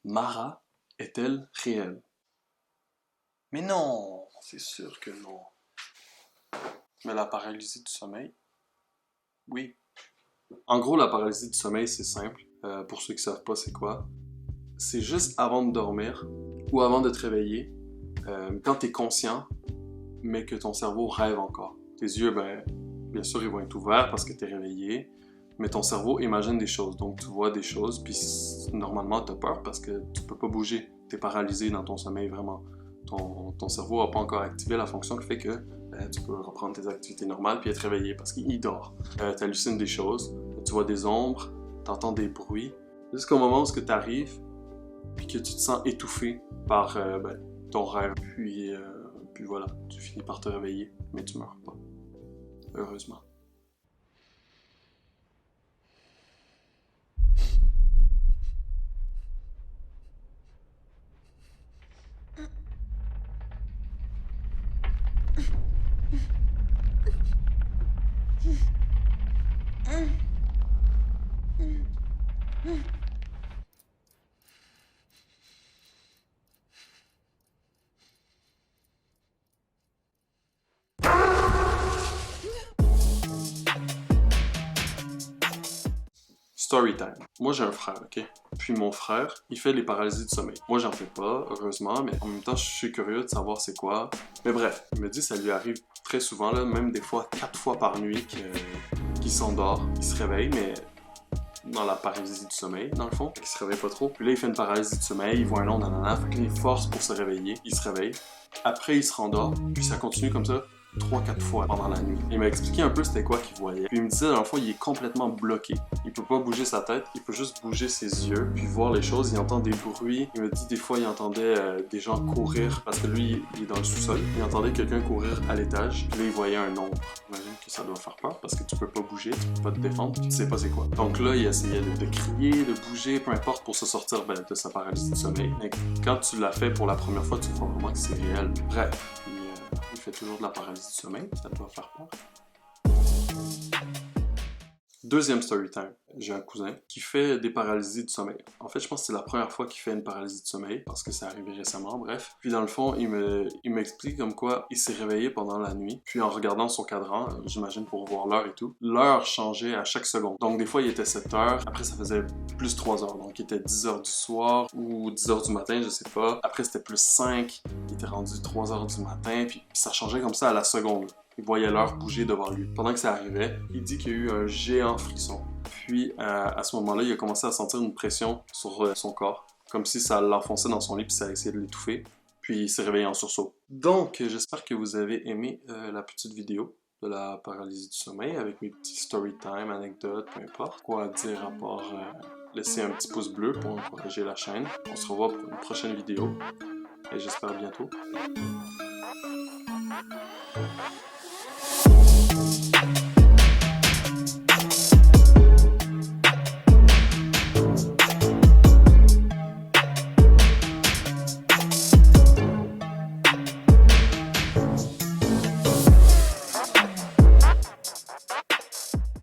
Mara est-elle réelle? Mais non, c'est sûr que non. Mais la paralysie du sommeil? Oui. En gros, la paralysie du sommeil, c'est simple. Pour ceux qui savent pas c'est quoi. C'est juste avant de dormir ou avant de te réveiller, quand tu es conscient, mais que ton cerveau rêve encore. Tes yeux, ben, bien sûr, ils vont être ouverts parce que tu es réveillé, mais ton cerveau imagine des choses. Donc, tu vois des choses, puis normalement, tu as peur parce que tu peux pas bouger. Tu es paralysé dans ton sommeil, vraiment. Ton cerveau n'a pas encore activé la fonction qui fait que tu peux reprendre tes activités normales puis être réveillé parce qu'il dort. Tu hallucines des choses, tu vois des ombres, tu entends des bruits. Jusqu'au moment où tu arrives, puis que tu te sens étouffé par ton rêve. Puis voilà, tu finis par te réveiller, mais tu meurs pas. Heureusement. Story time. Moi, j'ai un frère, ok? Puis mon frère, il fait les paralysies du sommeil. Moi, j'en fais pas, heureusement, mais en même temps, je suis curieux de savoir c'est quoi. Mais bref, il me dit que ça lui arrive très souvent, là, même des fois 4 fois par nuit qu'il s'endort, il se réveille, mais dans la paralysie du sommeil, dans le fond. Il se réveille pas trop. Puis là, il fait une paralysie du sommeil, il voit un nom, nanana, fait qu'il force pour se réveiller, il se réveille. Après, il se rendort, puis ça continue comme ça 3-4 fois pendant la nuit. Il m'a expliqué un peu c'était quoi qu'il voyait. Puis il me disait, dans le fond, il est complètement bloqué. Il peut pas bouger sa tête, il peut juste bouger ses yeux, puis voir les choses. Il entend des bruits. Il me dit des fois, il entendait des gens courir, parce que lui, il est dans le sous-sol. Il entendait quelqu'un courir à l'étage, puis là, il voyait un ombre. J'imagine que ça doit faire peur, parce que tu peux pas bouger, tu peux pas te défendre, puis tu sais pas c'est quoi. Donc là, il essayait de crier, de bouger, peu importe, pour se sortir de sa paralysie du sommeil. Mais quand tu l'as fait pour la première fois, tu vois vraiment que c'est réel. Bref, il fait toujours de la paralysie du sommeil, ça doit faire peur. Deuxième story time. J'ai un cousin qui fait des paralysies du sommeil. En fait, je pense que c'est la première fois qu'il fait une paralysie du sommeil parce que c'est arrivé récemment, bref. Puis dans le fond, il m'explique comme quoi il s'est réveillé pendant la nuit. Puis en regardant son cadran, j'imagine pour voir l'heure et tout, l'heure changeait à chaque seconde. Donc des fois, il était 7 heures, après ça faisait plus 3 heures. Donc il était 10 heures du soir ou 10 heures du matin, je sais pas. Après c'était plus 5, il était rendu 3 heures du matin, puis ça changeait comme ça à la seconde. Il voyait l'heure bouger devant lui. Pendant que ça arrivait, il dit qu'il y a eu un géant frisson. Puis à ce moment-là, il a commencé à sentir une pression sur son corps, comme si ça l'enfonçait dans son lit puis ça essayait de l'étouffer. Puis il s'est réveillé en sursaut. Donc, j'espère que vous avez aimé la petite vidéo de la paralysie du sommeil avec mes petits story time, anecdotes, peu importe. Quoi dire à part laisser un petit pouce bleu pour encourager la chaîne. On se revoit pour une prochaine vidéo et j'espère à bientôt.